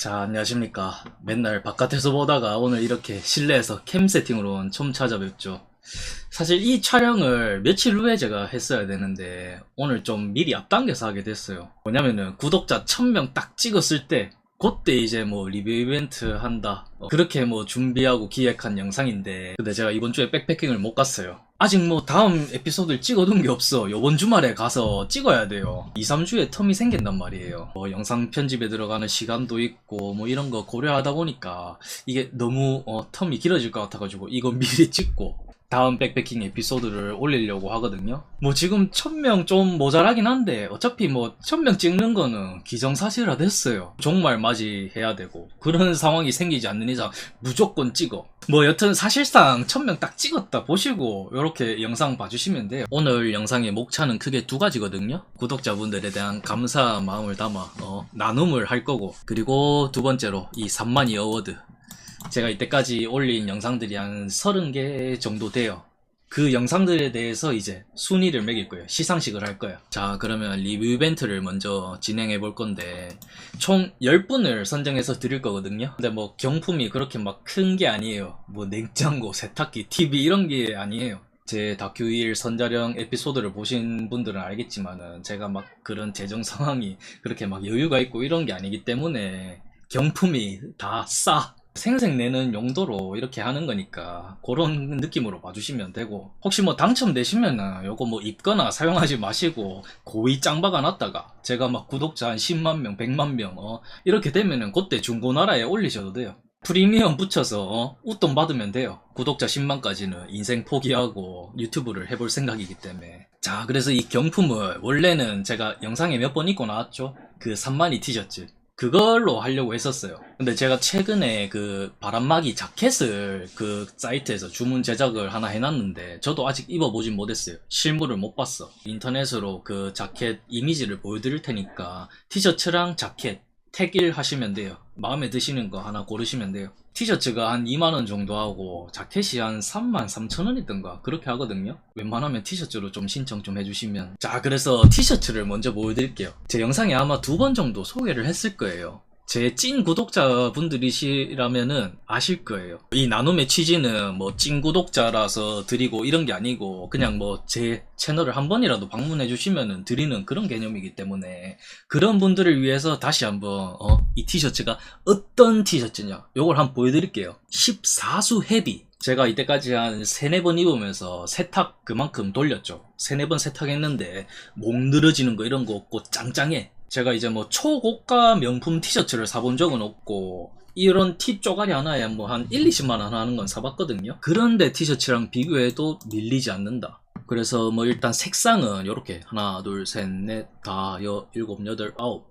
자, 안녕하십니까. 맨날 바깥에서 보다가 오늘 이렇게 실내에서 캠 세팅으로 처음 찾아뵙죠. 사실 이 촬영을 며칠 후에 제가 했어야 되는데 오늘 좀 미리 앞당겨서 하게 됐어요. 뭐냐면은 구독자 1000명 딱 찍었을 때 그때 이제 뭐 리뷰 이벤트 한다 그렇게 뭐 준비하고 기획한 영상인데, 근데 제가 이번 주에 백패킹을 못 갔어요. 아직 뭐 다음 에피소드를 찍어둔 게 없어. 요번 주말에 가서 찍어야 돼요. 2, 3주에 텀이 생긴단 말이에요. 뭐 영상 편집에 들어가는 시간도 있고 뭐 이런 거 고려하다 보니까 이게 너무 텀이 길어질 것 같아가지고 이거 미리 찍고 다음 백패킹 에피소드를 올리려고 하거든요. 뭐 지금 1000명 좀 모자라긴 한데 어차피 뭐 1000명 찍는 거는 기정사실화 됐어요. 종말 맞이해야 되고 그런 상황이 생기지 않는 이상 무조건 찍어. 뭐 여튼 사실상 1000명 딱 찍었다 보시고 이렇게 영상 봐주시면 돼요. 오늘 영상의 목차는 크게 두 가지거든요. 구독자분들에 대한 감사 마음을 담아 나눔을 할 거고, 그리고 두 번째로 이 3만이 어워드, 제가 이때까지 올린 영상들이 한 30개 정도 돼요. 그 영상들에 대해서 이제 순위를 매길 거예요. 시상식을 할 거예요. 자, 그러면 리뷰 이벤트를 먼저 진행해 볼 건데 총 10분을 선정해서 드릴 거거든요. 근데 뭐 경품이 그렇게 막 큰 게 아니에요. 뭐 냉장고, 세탁기, TV 이런 게 아니에요. 제 다큐 1 선자령 에피소드를 보신 분들은 알겠지만은 제가 막 그런 재정 상황이 그렇게 막 여유가 있고 이런 게 아니기 때문에 경품이 다 싸. 생색내는 용도로 이렇게 하는 거니까 그런 느낌으로 봐주시면 되고, 혹시 뭐 당첨되시면은 요거 뭐 입거나 사용하지 마시고 고이 짱박아 놨다가 제가 막 구독자 한 10만명 100만명 이렇게 되면은 그때 중고나라에 올리셔도 돼요. 프리미엄 붙여서 웃돈 받으면 돼요. 구독자 10만까지는 인생 포기하고 유튜브를 해볼 생각이기 때문에. 자, 그래서 이 경품을 원래는 제가 영상에 몇 번 입고 나왔죠. 그 3만이 티셔츠, 그걸로 하려고 했었어요. 근데 제가 최근에 그 바람막이 자켓을 그 사이트에서 주문 제작을 하나 해놨는데 저도 아직 입어보진 못했어요. 실물을 못 봤어. 인터넷으로 그 자켓 이미지를 보여드릴 테니까 티셔츠랑 자켓 택일 하시면 돼요. 마음에 드시는 거 하나 고르시면 돼요. 티셔츠가 한 2만원 정도 하고 자켓이 한 33,000원이던가 그렇게 하거든요. 웬만하면 티셔츠로 좀 신청 좀 해주시면. 자, 그래서 티셔츠를 먼저 보여드릴게요. 제 영상에 아마 2번 정도 소개를 했을 거예요. 제 찐 구독자분들이시라면은 아실 거예요. 이 나눔의 취지는 뭐 찐 구독자라서 드리고 이런 게 아니고 그냥 뭐 제 채널을 한 번이라도 방문해 주시면은 드리는 그런 개념이기 때문에, 그런 분들을 위해서 다시 한번 이 티셔츠가 어떤 티셔츠냐 요걸 한번 보여드릴게요. 14수 헤비. 제가 이때까지 한 3, 4번 입으면서 세탁 그만큼 돌렸죠. 3, 4번 세탁했는데 목 늘어지는 거 이런 거 없고 짱짱해. 제가 이제 뭐 초고가 명품 티셔츠를 사본 적은 없고 이런 티 쪼가리 하나에 뭐 한 1, 20만원 하는 건 사봤거든요. 그런데 티셔츠랑 비교해도 밀리지 않는다. 그래서 뭐 일단 색상은 이렇게 하나, 둘, 셋, 넷, 다, 일곱, 여덟, 아홉,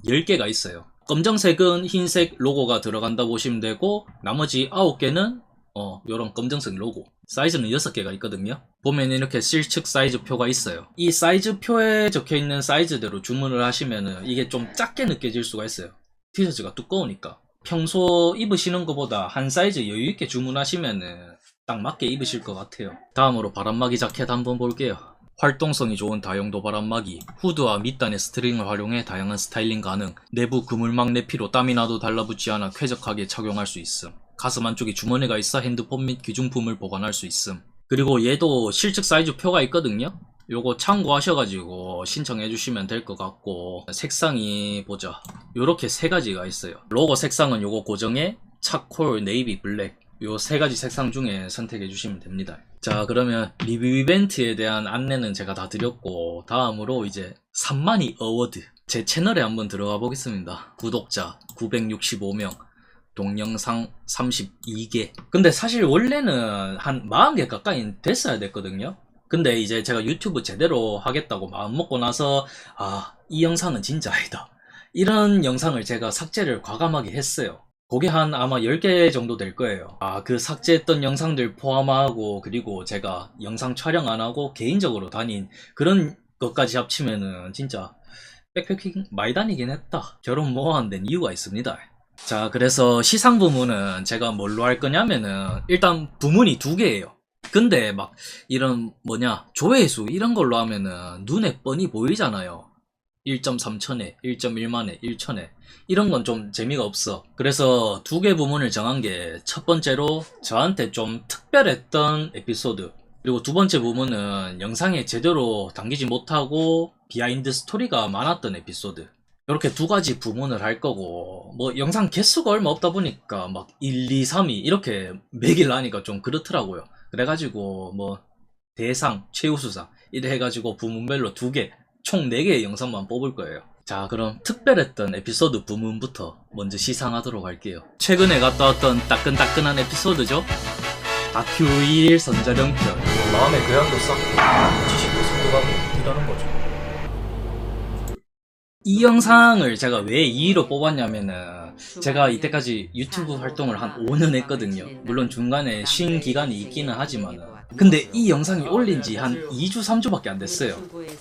10개가 있어요. 검정색은 흰색 로고가 들어간다 보시면 되고, 나머지 9개는 요런 검정색 로고. 사이즈는 6개가 있거든요. 보면 이렇게 실측 사이즈 표가 있어요. 이 사이즈 표에 적혀있는 사이즈대로 주문을 하시면은 이게 좀 작게 느껴질 수가 있어요. 티셔츠가 두꺼우니까. 평소 입으시는 것보다 한 사이즈 여유있게 주문하시면은 딱 맞게 입으실 것 같아요. 다음으로 바람막이 자켓 한번 볼게요. 활동성이 좋은 다용도 바람막이, 후드와 밑단의 스트링을 활용해 다양한 스타일링 가능, 내부 그물망 내피로 땀이 나도 달라붙지 않아 쾌적하게 착용할 수 있음, 가슴 안쪽에 주머니가 있어 핸드폰 및 귀중품을 보관할 수 있음. 그리고 얘도 실측 사이즈 표가 있거든요. 요거 참고하셔가지고 신청해 주시면 될 것 같고, 색상이 보자, 요렇게 3가지가 있어요. 로고 색상은 요거 고정에 차콜, 네이비, 블랙, 요 3가지 색상 중에 선택해 주시면 됩니다. 자, 그러면 리뷰 이벤트에 대한 안내는 제가 다 드렸고, 다음으로 이제 3만이 어워드, 제 채널에 한번 들어가 보겠습니다. 구독자 965명, 동영상 32개. 근데 사실 원래는 한 40개 가까이 됐어야 됐거든요. 근데 이제 제가 유튜브 제대로 하겠다고 마음먹고 나서 이 영상은 진짜 아니다, 이런 영상을 제가 삭제를 과감하게 했어요. 그게 한 아마 10개 정도 될 거예요. 그 삭제했던 영상들 포함하고, 그리고 제가 영상 촬영 안 하고 개인적으로 다닌 그런 것까지 합치면은 진짜 백패킹 많이 다니긴 했다. 결혼 뭐 안 된 이유가 있습니다. 자, 그래서 시상 부문은 제가 뭘로 할 거냐면은 일단 부문이 2개예요. 근데 막 이런 조회수 이런 걸로 하면은 눈에 뻔히 보이잖아요. 1.3천회, 1.1만회, 1천회 이런 건 좀 재미가 없어. 그래서 두 개 부문을 정한 게 첫 번째로 저한테 좀 특별했던 에피소드, 그리고 두 번째 부문은 영상에 제대로 담기지 못하고 비하인드 스토리가 많았던 에피소드. 이렇게 두 가지 부문을 할 거고, 뭐 영상 개수가 얼마 없다 보니까 막 1, 2, 3위 이렇게 매길 하니까 좀 그렇더라고요. 그래가지고 뭐 대상, 최우수상 이래 해가지고 부문별로 두 개, 총 4개의 영상만 뽑을 거예요. 자, 그럼 특별했던 에피소드 부문부터 먼저 시상하도록 할게요. 최근에 갔다 왔던 따끈따끈한 에피소드죠. 다큐 2일 선자령 편. 마음의 교양도 쌓고 지식도 습득하고 이러는 거죠. 이 영상을 제가 왜 2위로 뽑았냐면은, 제가 이때까지 유튜브 활동을 한 5년 했거든요. 물론 중간에 쉰 기간이 있기는 하지만은, 근데 이 영상이 올린 지 한 2주 3주밖에 안 됐어요.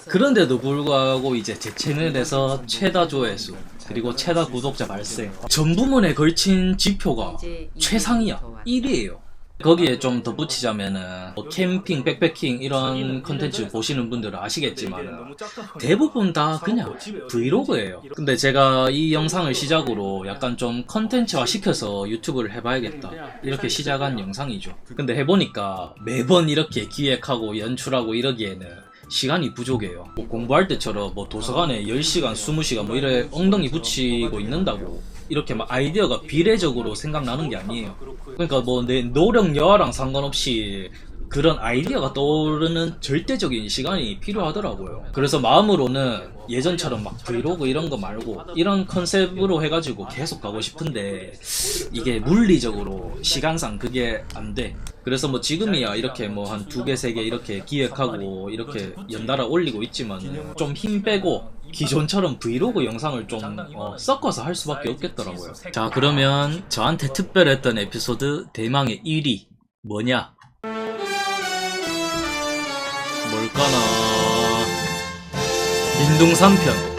그런데도 불구하고 이제 제 채널에서 최다 조회수, 그리고 최다 구독자 발생, 전 부문에 걸친 지표가 최상이야. 1위에요. 거기에 좀 덧붙이자면은 뭐 캠핑, 백패킹 이런 컨텐츠 보시는 분들은 아시겠지만 대부분 다 그냥 브이로그예요. 근데 제가 이 영상을 시작으로 약간 좀 컨텐츠화 시켜서 유튜브를 해봐야겠다 이렇게 시작한 영상이죠. 근데 해보니까 매번 이렇게 기획하고 연출하고 이러기에는 시간이 부족해요. 뭐 공부할 때처럼 뭐 도서관에 10시간, 20시간 뭐 이래 엉덩이 붙이고 있는다고 이렇게 막 아이디어가 비례적으로 생각나는 게 아니에요. 그러니까 뭐 내 노력 여하랑 상관없이 그런 아이디어가 떠오르는 절대적인 시간이 필요하더라고요. 그래서 마음으로는 예전처럼 막 브이로그 이런 거 말고 이런 컨셉으로 해가지고 계속 가고 싶은데 이게 물리적으로 시간상 그게 안 돼. 그래서 뭐 지금이야 이렇게 뭐 한 2개, 3개 이렇게 기획하고 이렇게 연달아 올리고 있지만 좀 힘 빼고 기존처럼 브이로그 영상을 좀 섞어서 할 수밖에 없겠더라고요. 자, 그러면 저한테 특별했던 에피소드 대망의 1위 뭐냐? 뭘까나? 민둥산 편.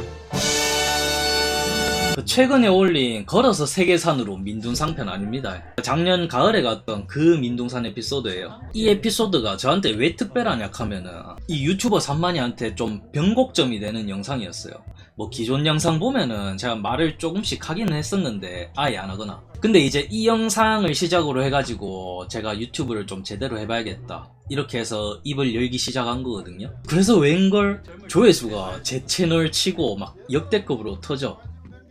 최근에 올린 걸어서 세계산으로 민둥산 편 아닙니다. 작년 가을에 갔던 그 민둥산 에피소드예요. 이 에피소드가 저한테 왜 특별하냐 하면은 이 유튜버 산만이한테 좀 변곡점이 되는 영상이었어요. 뭐 기존 영상 보면은 제가 말을 조금씩 하기는 했었는데 아예 안 하거나. 근데 이제 이 영상을 시작으로 해가지고 제가 유튜브를 좀 제대로 해봐야겠다 이렇게 해서 입을 열기 시작한 거거든요. 그래서 웬걸 조회수가 제 채널 치고 막 역대급으로 터져.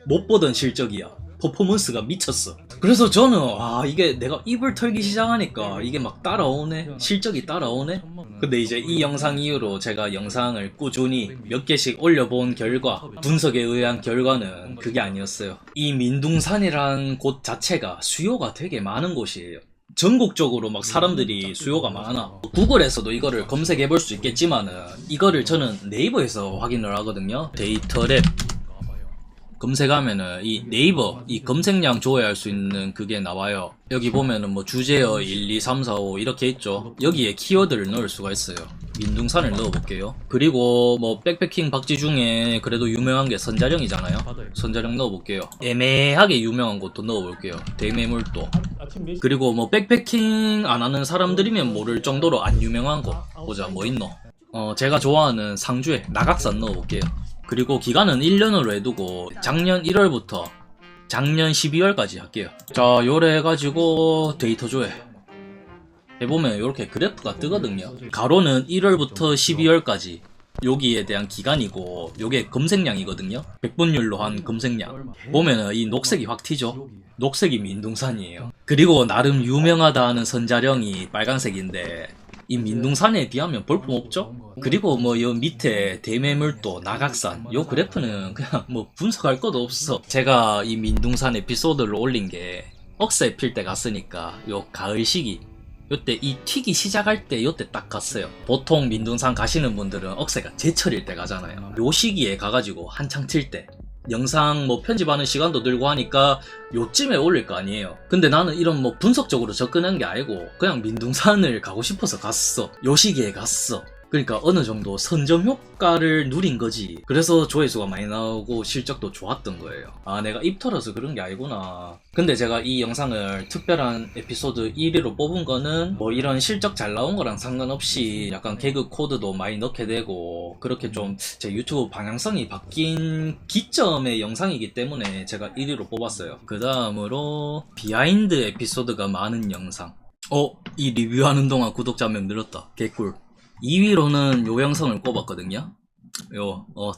못 보던 실적이야. 퍼포먼스가 미쳤어. 그래서 저는 이게 내가 입을 털기 시작하니까 이게 막 따라오네, 실적이 따라오네. 근데 이제 이 영상 이후로 제가 영상을 꾸준히 몇 개씩 올려본 결과, 분석에 의한 결과는 그게 아니었어요. 이 민둥산이란 곳 자체가 수요가 되게 많은 곳이에요. 전국적으로 막 사람들이 수요가 많아. 구글에서도 이거를 검색해 볼 수 있겠지만은 이거를 저는 네이버에서 확인을 하거든요. 데이터랩 검색하면은 이 네이버 이 검색량 조회할 수 있는 그게 나와요. 여기 보면은 뭐 주제어 1, 2, 3, 4, 5 이렇게 있죠. 여기에 키워드를 넣을 수가 있어요. 민둥산을 넣어볼게요. 그리고 뭐 백패킹 박쥐 중에 그래도 유명한 게 선자령이잖아요. 선자령 넣어볼게요. 애매하게 유명한 곳도 넣어볼게요. 대매물도. 그리고 뭐 백패킹 안 하는 사람들이면 모를 정도로 안 유명한 곳 보자. 뭐 있노? 제가 좋아하는 상주에 나각산 넣어볼게요. 그리고 기간은 1년으로 해두고 작년 1월부터 작년 12월까지 할게요. 자, 요래 해가지고 데이터 조회 해보면 이렇게 그래프가 뜨거든요. 가로는 1월부터 12월까지 여기에 대한 기간이고 요게 검색량이거든요. 100분율로 한 검색량 보면은 이 녹색이 확 튀죠. 녹색이 민둥산이에요. 그리고 나름 유명하다 하는 선자령이 빨간색인데 이 민둥산에 비하면 볼품 없죠? 그리고 뭐 요 밑에 대매물도 나각산 요 그래프는 그냥 뭐 분석할 것도 없어. 제가 이 민둥산 에피소드를 올린 게 억새 필 때 갔으니까 요 가을 시기 요때 이 튀기 시작할 때 요때 딱 갔어요. 보통 민둥산 가시는 분들은 억새가 제철일 때 가잖아요. 요 시기에 가가지고 한창 튈 때 영상 뭐 편집하는 시간도 들고 하니까 요쯤에 올릴 거 아니에요. 근데 나는 이런 뭐 분석적으로 접근한 게 아니고 그냥 민둥산을 가고 싶어서 갔어. 요 시기에 갔어. 그러니까 어느 정도 선점 효과를 누린 거지. 그래서 조회수가 많이 나오고 실적도 좋았던 거예요. 아, 내가 입 털어서 그런 게 아니구나. 근데 제가 이 영상을 특별한 에피소드 1위로 뽑은 거는 뭐 이런 실적 잘 나온 거랑 상관없이 약간 개그 코드도 많이 넣게 되고 그렇게 좀 제 유튜브 방향성이 바뀐 기점의 영상이기 때문에 제가 1위로 뽑았어요. 그 다음으로 비하인드 에피소드가 많은 영상. 이 리뷰하는 동안 구독자 몇 늘었다. 개꿀. 2위로는 요 영상을 꼽았거든요.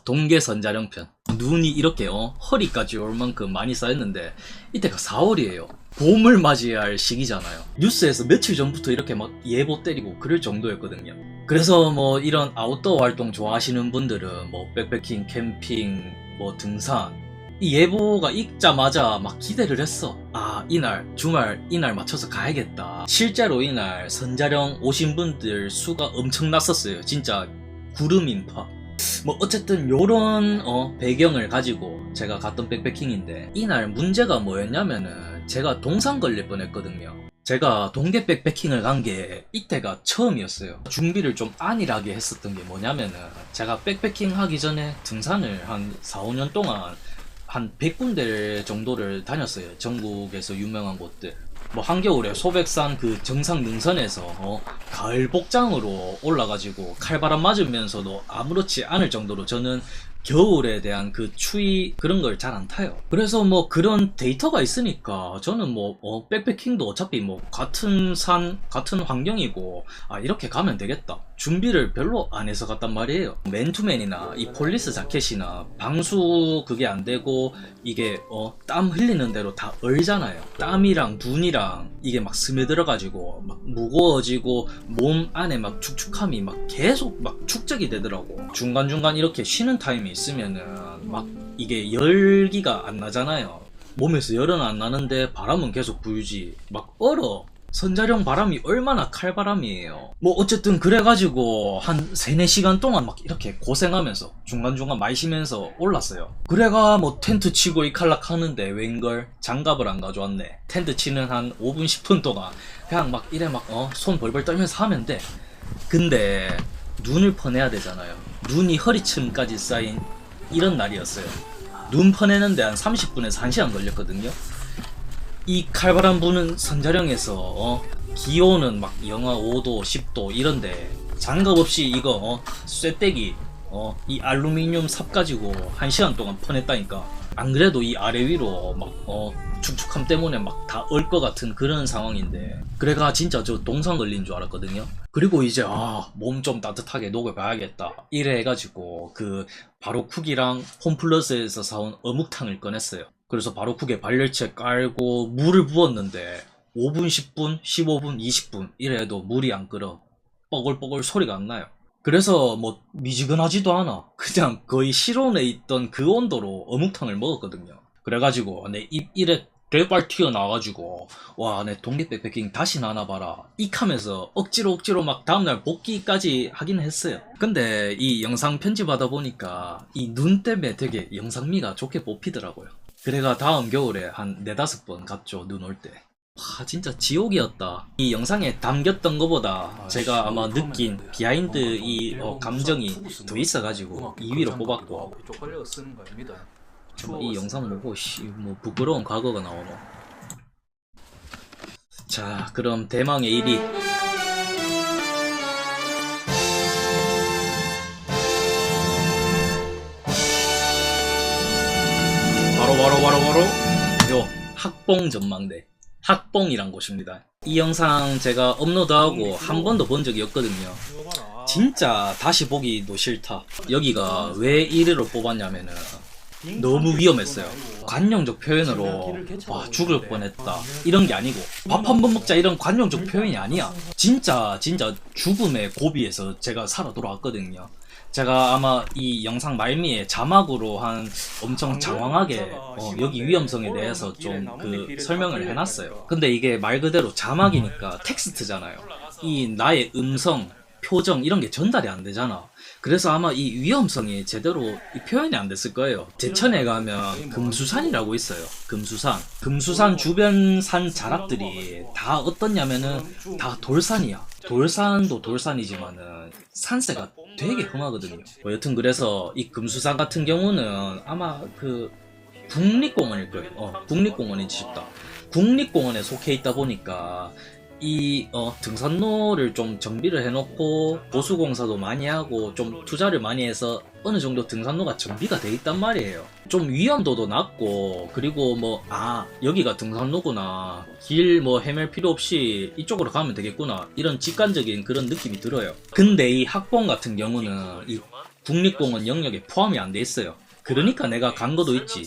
동계 선자령편. 눈이 이렇게 허리까지 올 만큼 많이 쌓였는데 이때가 4월이에요. 봄을 맞이해야 할 시기잖아요. 뉴스에서 며칠 전부터 이렇게 막 예보 때리고 그럴 정도였거든요. 그래서 뭐 이런 아웃도어 활동 좋아하시는 분들은 뭐 백패킹, 캠핑, 뭐 등산, 이 예보가 읽자마자 막 기대를 했어. 아, 이날 주말 이날 맞춰서 가야겠다. 실제로 이날 선자령 오신 분들 수가 엄청났었어요. 진짜 구름 인파. 뭐 어쨌든 요런 배경을 가지고 제가 갔던 백패킹인데 이날 문제가 뭐였냐면은 제가 동상 걸릴 뻔했거든요. 제가 동계 백패킹을 간 게 이때가 처음이었어요. 준비를 좀 안일하게 했었던 게 뭐냐면은 제가 백패킹 하기 전에 등산을 한 4, 5년 동안 한 100군데 정도를 다녔어요. 전국에서 유명한 곳들. 뭐 한겨울에 소백산 그 정상 능선에서 가을 복장으로 올라가지고 칼바람 맞으면서도 아무렇지 않을 정도로 저는 겨울에 대한 그 추위 그런 걸 잘 안 타요. 그래서 뭐 그런 데이터가 있으니까 저는 뭐 백패킹도 어차피 뭐 같은 산 같은 환경이고 이렇게 가면 되겠다. 준비를 별로 안 해서 갔단 말이에요. 맨투맨이나 이 폴리스 자켓이나 방수 그게 안 되고 이게 땀 흘리는 대로 다 얼잖아요. 땀이랑 눈이랑 이게 막 스며들어가지고 막 무거워지고 몸 안에 막 축축함이 막 계속 막 축적이 되더라고. 중간중간 이렇게 쉬는 타임이 있으면은 막 이게 열기가 안 나잖아요. 몸에서 열은 안 나는데 바람은 계속 불지. 막 얼어. 선자령 바람이 얼마나 칼바람이에요. 뭐 어쨌든 그래가지고 한 3, 4시간 동안 막 이렇게 고생하면서 중간중간 많이 쉬면서 올랐어요. 그래가 뭐 텐트 치고 이칼락 하는데 웬걸 장갑을 안 가져왔네. 텐트 치는 한 5분 10분 동안 그냥 막 이래 막 손 벌벌 떨면서 하면 돼. 근데 눈을 퍼내야 되잖아요. 눈이 허리쯤까지 쌓인 이런 날이었어요. 눈 퍼내는데 한 30분에서 1시간 걸렸거든요. 이 칼바람 부는 선자령에서 기온은 막 영하 5도 10도 이런데 장갑 없이 이거 쇠떼기 이 알루미늄 삽 가지고 1시간 동안 퍼냈다니까. 안 그래도 이 아래 위로 막 축축함 때문에 막 다 얼 것 같은 그런 상황인데 그래가 진짜 저 동상 걸린 줄 알았거든요. 그리고 이제 몸 좀 따뜻하게 녹여봐야겠다 이래 해가지고 그 바로 쿡이랑 홈플러스에서 사온 어묵탕을 꺼냈어요. 그래서 바로 쿡에 발열체 깔고 물을 부었는데 5분, 10분, 15분, 20분 이래도 물이 안 끓어. 뻐글뻐글 소리가 안 나요. 그래서 뭐 미지근하지도 않아. 그냥 거의 실온에 있던 그 온도로 어묵탕을 먹었거든요. 그래가지고 내 입 이래 대발 튀어나와가지고 와, 내 동계 백패킹 다시 나눠봐라 익하면서 억지로 막 다음날 복귀까지 하긴 했어요. 근데 이 영상 편집하다 보니까 이 눈 때문에 되게 영상미가 좋게 뽑히더라고요. 그래가 다음 겨울에 한 4-5번 갔죠. 눈 올 때. 와, 진짜 지옥이었다. 이 영상에 담겼던 것보다 제가 아마 느낀 비하인드 이 감정이 더 있어가지고 2위로 뽑았고. 이 영상 보고 뭐 부끄러운 과거가 나오노. 자, 그럼 대망의 1위. 바로 요 학봉 전망대. 학봉이란 곳입니다. 이 영상 제가 업로드하고 한 번도 본 적이 없거든요. 진짜 다시 보기도 싫다. 여기가 왜 1위로 뽑았냐면은 너무 위험했어요. 관용적 표현으로 와 죽을 뻔했다 이런 게 아니고 밥 한 번 먹자 이런 관용적 표현이 아니야. 진짜 죽음의 고비에서 제가 살아 돌아왔거든요. 제가 아마 이 영상 말미에 자막으로 한 엄청 장황하게 여기 위험성에 대해서 좀 그 설명을 해놨어요. 근데 이게 말 그대로 자막이니까 텍스트잖아요. 이 나의 음성 표정 이런 게 전달이 안 되잖아. 그래서 아마 이 위험성이 제대로 이 표현이 안 됐을 거예요. 제천에 가면 금수산이라고 있어요. 금수산 주변 산 자락들이 다 어떻냐면은 다 돌산이야. 돌산도 돌산이지만은 산세가 되게 험하거든요. 뭐 여튼 그래서 이 금수산 같은 경우는 아마 그 국립공원일 거예요. 국립공원인지 싶다. 국립공원에 속해 있다 보니까 이 등산로를 좀 정비를 해놓고 보수공사도 많이 하고 좀 투자를 많이 해서 어느 정도 등산로가 정비가 돼 있단 말이에요. 좀 위험도도 낮고, 그리고 뭐 여기가 등산로구나, 길 뭐 헤맬 필요 없이 이쪽으로 가면 되겠구나, 이런 직관적인 그런 느낌이 들어요. 근데 이 학봉 같은 경우는 이 국립공원 영역에 포함이 안 돼 있어요. 그러니까 내가 간 거도 있지.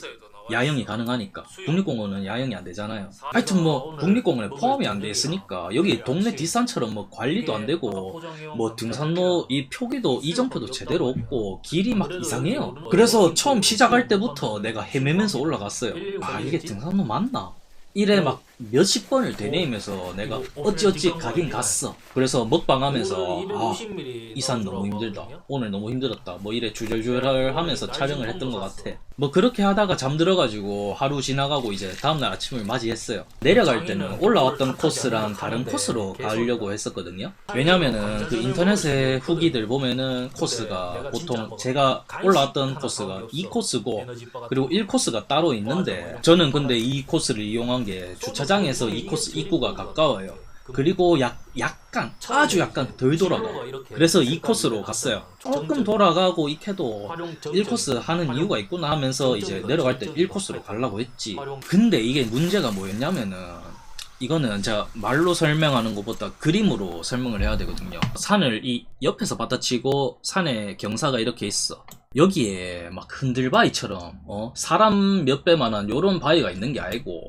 야영이 가능하니까. 국립공원은 야영이 안 되잖아요. 하여튼 뭐 국립공원에 포함이 안 돼 있으니까 여기 동네 뒷산처럼 뭐 관리도 안 되고, 뭐 등산로 이 표기도 이정표도 제대로 없고 길이 막 이상해요. 그래서 처음 시작할 때부터 내가 헤매면서 올라갔어요. 이게 등산로 맞나? 이래 막 몇십 번을 되뇌이면서 내가 어찌어찌 가긴 갔어. 그래서 먹방하면서 이 산 너무 힘들다, 오늘 너무 힘들었다, 뭐 이래 주절주절 하면서 촬영을 했던 것 같아. 뭐 그렇게 하다가 잠들어가지고 하루 지나가고 이제 다음날 아침을 맞이했어요. 내려갈 때는 올라왔던 코스랑 다른 코스로 가려고 했었거든요. 왜냐면은 그 인터넷에 후기들 보면은 코스가 보통 제가 올라왔던 코스가 2코스고 그리고 1코스가 따로 있는데, 저는 근데 이 코스를 이용한 게 주차장에서 이 코스 입구가 가까워요. 그리고 아주 약간 덜 돌아가요. 그래서 2코스로 갔어요. 조금 돌아가고 익혀도 1코스 하는 이유가 있구나 하면서 이제 내려갈 때 1코스로 가려고 했지. 근데 이게 문제가 뭐였냐면은, 이거는 제가 말로 설명하는 것보다 그림으로 설명을 해야 되거든요. 산을 이 옆에서 받아치고 산에 경사가 이렇게 있어. 여기에 막 흔들바위처럼 사람 몇 배만한 요런 바위가 있는 게 아니고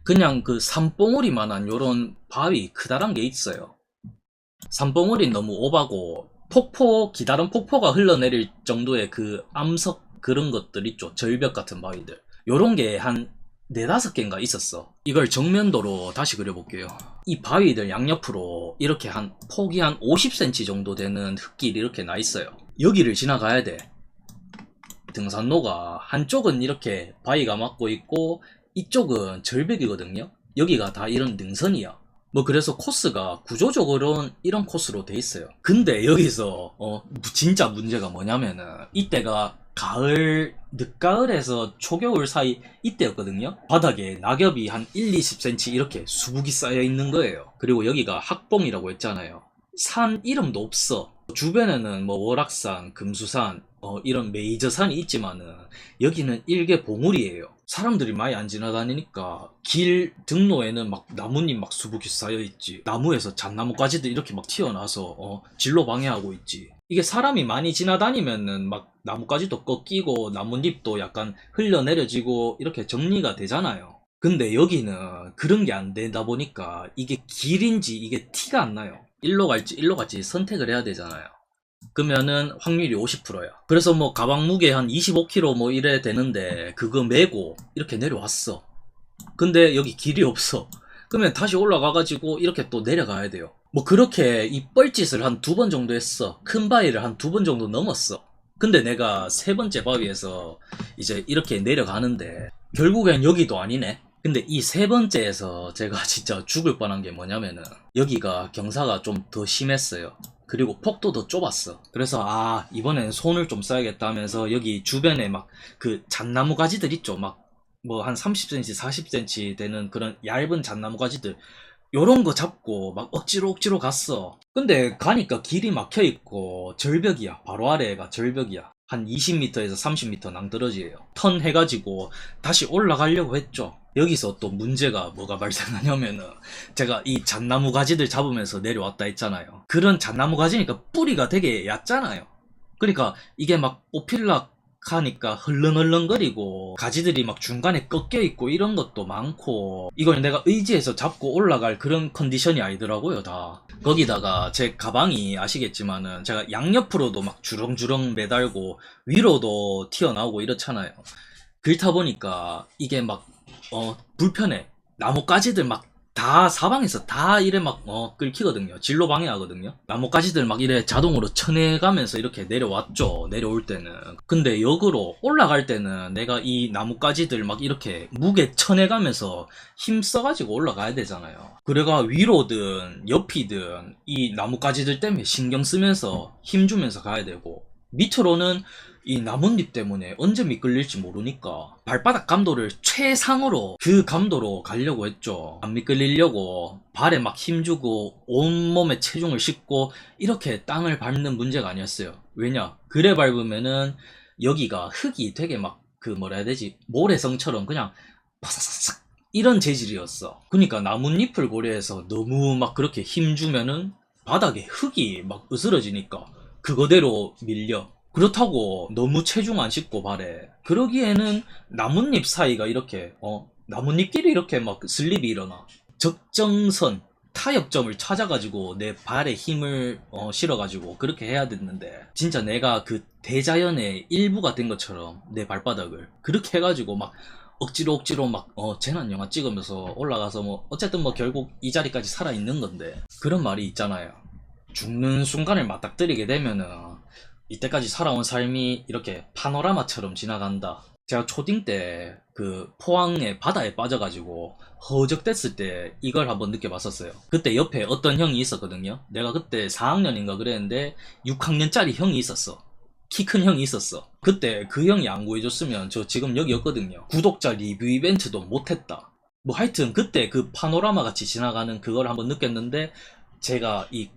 그냥 그 산봉우리만한 요런 바위 크다란 게 있어요. 산봉우리 너무 오바고, 기다란 폭포가 흘러내릴 정도의 그 암석 그런 것들 있죠. 절벽 같은 바위들. 요런 게 한 4, 5개인가 있었어. 이걸 정면도로 다시 그려볼게요. 이 바위들 양옆으로 이렇게 폭이 한 50cm 정도 되는 흙길이 이렇게 나 있어요. 여기를 지나가야 돼. 등산로가 한쪽은 이렇게 바위가 막고 있고 이쪽은 절벽이거든요. 여기가 다 이런 능선이야. 뭐 그래서 코스가 구조적으로는 이런 코스로 돼 있어요. 근데 여기서 진짜 문제가 뭐냐면은, 이때가 늦가을에서 초겨울 사이 이때였거든요. 바닥에 낙엽이 한 1-20cm 이렇게 수북이 쌓여 있는 거예요. 그리고 여기가 학봉이라고 했잖아요. 산 이름도 없어. 주변에는 뭐 월악산, 금수산 이런 메이저 산이 있지만은 여기는 일개 봉우리예요. 사람들이 많이 안 지나다니니까 길 등로에는 막 나뭇잎 막 수북이 쌓여있지. 나무에서 잣나무까지도 이렇게 막 튀어나와서 진로 방해하고 있지. 이게 사람이 많이 지나다니면은 막 나무까지도 꺾이고 나뭇잎도 약간 흘러내려지고 이렇게 정리가 되잖아요. 근데 여기는 그런 게 안 되다 보니까 이게 길인지 이게 티가 안 나요. 일로 갈지 선택을 해야 되잖아요. 그러면은 확률이 50%야. 그래서 뭐 가방 무게 한 25kg 뭐 이래 되는데 그거 메고 이렇게 내려왔어. 근데 여기 길이 없어. 그러면 다시 올라가가지고 이렇게 또 내려가야 돼요. 뭐 그렇게 이 뻘짓을 한 2번 정도 했어. 큰 바위를 한 2번 정도 넘었어. 근데 내가 3번째 바위에서 이제 이렇게 내려가는데 결국엔 여기도 아니네. 근데 이 3번째에서 제가 진짜 죽을 뻔한 게 뭐냐면은, 여기가 경사가 좀 더 심했어요. 그리고 폭도 더 좁았어. 그래서 이번엔 손을 좀 써야겠다 하면서 여기 주변에 막 그 잣나무 가지들 있죠. 막 뭐 한 30cm 40cm 되는 그런 얇은 잣나무 가지들, 요런 거 잡고 막 억지로 갔어. 근데 가니까 길이 막혀있고 절벽이야. 바로 아래가 절벽이야. 한 20m에서 30m 낭떠러지예요. 턴 해가지고 다시 올라가려고 했죠. 여기서 또 문제가 뭐가 발생하냐면은, 제가 이 잣나무 가지들 잡으면서 내려왔다 했잖아요. 그런 잣나무 가지니까 뿌리가 되게 얕잖아요. 그러니까 이게 막 오필락 하니까 흘렁흘렁거리고 가지들이 막 중간에 꺾여있고 이런 것도 많고, 이걸 내가 의지해서 잡고 올라갈 그런 컨디션이 아니더라고요. 다 거기다가 제 가방이 아시겠지만은 제가 양옆으로도 막 주렁주렁 매달고 위로도 튀어나오고 이렇잖아요. 그렇다 보니까 이게 막 불편해. 나뭇가지들 막 다 사방에서 다 이래 막 끓기거든요. 진로 방해하거든요. 나뭇가지들 막 이래 자동으로 쳐내가면서 이렇게 내려왔죠. 내려올 때는. 근데 역으로 올라갈 때는 내가 이 나뭇가지들 막 이렇게 무게 쳐내가면서 힘 써가지고 올라가야 되잖아요. 그래가 위로든 옆이든 이 나뭇가지들 때문에 신경 쓰면서 힘 주면서 가야 되고, 밑으로는 이 나뭇잎 때문에 언제 미끌릴지 모르니까 발바닥 감도를 최상으로 그 감도로 가려고 했죠. 안 미끌리려고 발에 막 힘주고 온몸에 체중을 싣고 이렇게 땅을 밟는 문제가 아니었어요. 왜냐? 그래 밟으면은 여기가 흙이 되게 막 그 뭐라 해야 되지? 모래성처럼 그냥 바사삭 이런 재질이었어. 그러니까 나뭇잎을 고려해서 너무 막 그렇게 힘주면은 바닥에 흙이 막 으스러지니까 그거대로 밀려. 그렇다고 너무 체중 안 싣고 발에. 그러기에는 나뭇잎 사이가 이렇게 나뭇잎끼리 이렇게 막 슬립이 일어나. 적정선 타협점을 찾아가지고 내 발에 힘을 실어가지고 그렇게 해야 됐는데, 진짜 내가 그 대자연의 일부가 된 것처럼 내 발바닥을 그렇게 해가지고 막 억지로 막 재난 영화 찍으면서 올라가서 뭐 어쨌든 뭐 결국 이 자리까지 살아있는 건데, 그런 말이 있잖아요. 죽는 순간을 맞닥뜨리게 되면은 이때까지 살아온 삶이 이렇게 파노라마처럼 지나간다. 제가 초딩 때 그 포항의 바다에 빠져가지고 허적댔을 때 이걸 한번 느껴봤었어요. 그때 옆에 어떤 형이 있었거든요. 내가 그때 4학년인가 그랬는데 6학년짜리 형이 있었어. 키 큰 형이 있었어. 그때 그 형이 안 구해줬으면 저 지금 여기였거든요. 구독자 리뷰 이벤트도 못했다. 뭐 하여튼 그때 그 파노라마 같이 지나가는 그걸 한번 느꼈는데, 제가 이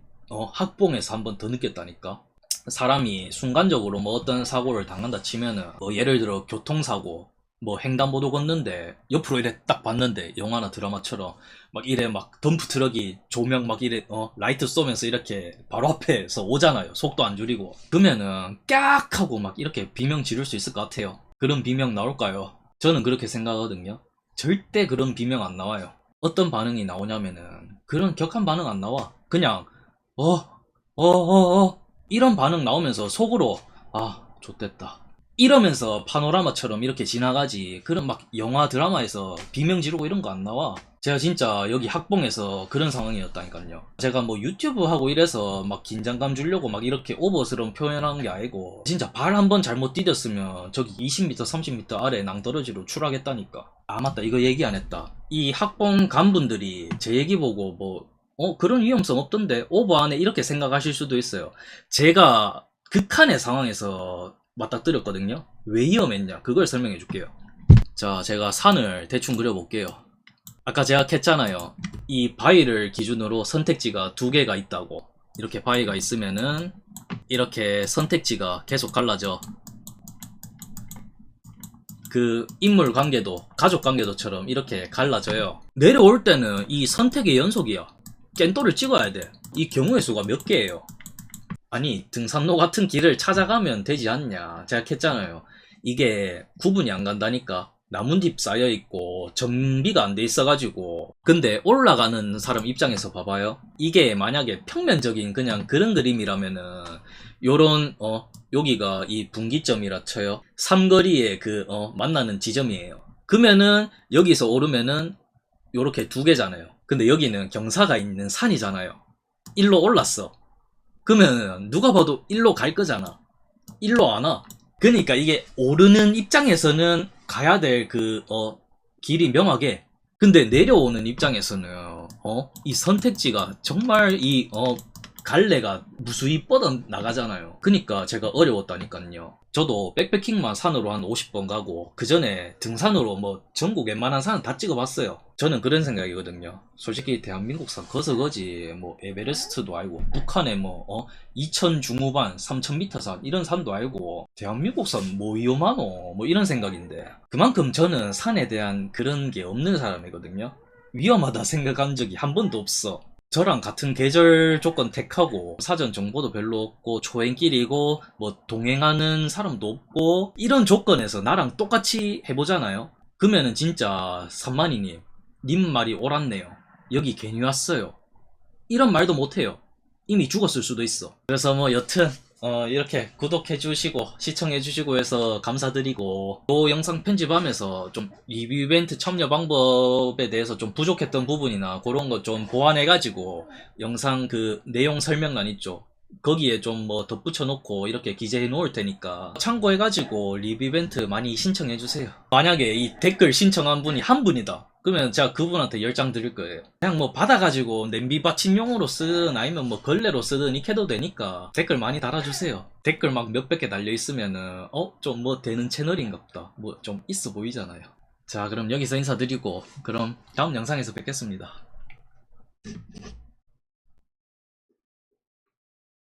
학봉에서 한번 더 느꼈다니까. 사람이 순간적으로 뭐 어떤 사고를 당한다 치면은 뭐 예를 들어 교통사고, 뭐 횡단보도 걷는데 옆으로 이래 딱 봤는데 영화나 드라마처럼 막 이래 막 덤프 트럭이 조명 막 이래 라이트 쏘면서 이렇게 바로 앞에서 오잖아요. 속도 안 줄이고. 그러면은 깍 하고 막 이렇게 비명 지를 수 있을 것 같아요. 그런 비명 나올까요? 저는 그렇게 생각하거든요. 절대 그런 비명 안 나와요. 어떤 반응이 나오냐면은 그런 격한 반응 안 나와. 그냥 이런 반응 나오면서 속으로 좆됐다 이러면서 파노라마처럼 이렇게 지나가지, 그런 막 영화 드라마에서 비명 지르고 이런 거 안 나와. 제가 진짜 여기 학봉에서 그런 상황이었다니까요. 제가 뭐 유튜브 하고 이래서 막 긴장감 주려고 막 이렇게 오버스러운 표현한 게 아니고, 진짜 발 한 번 잘못 디뎠으면 저기 20m 30m 아래 낭떠러지로 추락했다니까. 맞다, 이거 얘기 안 했다. 이 학봉 간분들이 제 얘기 보고 뭐 그런 위험성 없던데 오버 안에 이렇게 생각하실 수도 있어요. 제가 극한의 상황에서 맞닥뜨렸거든요. 왜 위험했냐, 그걸 설명해 줄게요. 자, 제가 산을 대충 그려볼게요. 아까 제가 했잖아요. 이 바위를 기준으로 선택지가 두 개가 있다고. 이렇게 바위가 있으면은 이렇게 선택지가 계속 갈라져. 그 인물 관계도 가족 관계도처럼 이렇게 갈라져요. 내려올 때는 이 선택의 연속이야. 깬돌을 찍어야 돼. 이 경우의 수가 몇 개예요. 아니, 등산로 같은 길을 찾아가면 되지 않냐. 제가 했잖아요. 이게 구분이 안 간다니까. 나뭇잎 쌓여있고 정비가 안 돼 있어가지고. 근데 올라가는 사람 입장에서 봐봐요. 이게 만약에 평면적인 그냥 그런 그림이라면은 요런 여기가 이 분기점이라 쳐요. 삼거리의 그 만나는 지점이에요. 그러면은 여기서 오르면은 요렇게 두 개잖아요. 근데 여기는 경사가 있는 산이잖아요. 일로 올랐어. 그러면 누가 봐도 일로 갈 거잖아. 일로 안 와. 그러니까 이게 오르는 입장에서는 가야 될 그 길이 명확해. 근데 내려오는 입장에서는 이 선택지가 정말 이 갈래가 무수히 뻗어 나가잖아요. 그러니까 제가 어려웠다니까요. 저도 백패킹만 산으로 한 50번 가고 그 전에 등산으로 뭐 전국 웬만한 산 다 찍어봤어요. 저는 그런 생각이거든요. 솔직히 대한민국 산 거서거지 뭐 에베레스트도 아니고 북한에 뭐 2000 중후반 3000m 산 이런 산도 아니고 대한민국 산 뭐 위험하노 뭐 이런 생각인데, 그만큼 저는 산에 대한 그런 게 없는 사람이거든요. 위험하다 생각한 적이 한 번도 없어. 저랑 같은 계절 조건 택하고 사전 정보도 별로 없고 초행길이고 뭐 동행하는 사람도 없고 이런 조건에서 나랑 똑같이 해보잖아요. 그러면은 진짜 산만이님, 님 말이 옳았네요. 여기 괜히 왔어요. 이런 말도 못해요. 이미 죽었을 수도 있어. 그래서 뭐 여튼 이렇게 구독해주시고 시청해주시고 해서 감사드리고, 또 영상 편집하면서 좀 리뷰 이벤트 참여 방법에 대해서 좀 부족했던 부분이나 그런 거 좀 보완해가지고 영상 그 내용 설명란 있죠, 거기에 좀 뭐 덧붙여 놓고 이렇게 기재해 놓을 테니까 참고해가지고 리뷰 이벤트 많이 신청해주세요. 만약에 이 댓글 신청한 분이 한 분이다 그러면 제가 그분한테 10장 드릴 거예요. 그냥 뭐 받아가지고 냄비 받침용으로 쓰든 아니면 뭐 걸레로 쓰든 이렇게 해도 되니까 댓글 많이 달아주세요. 댓글 막 몇백 개 달려있으면은 좀 뭐 되는 채널인갑다, 뭐 좀 있어 보이잖아요. 자, 그럼 여기서 인사드리고 그럼 다음 영상에서 뵙겠습니다.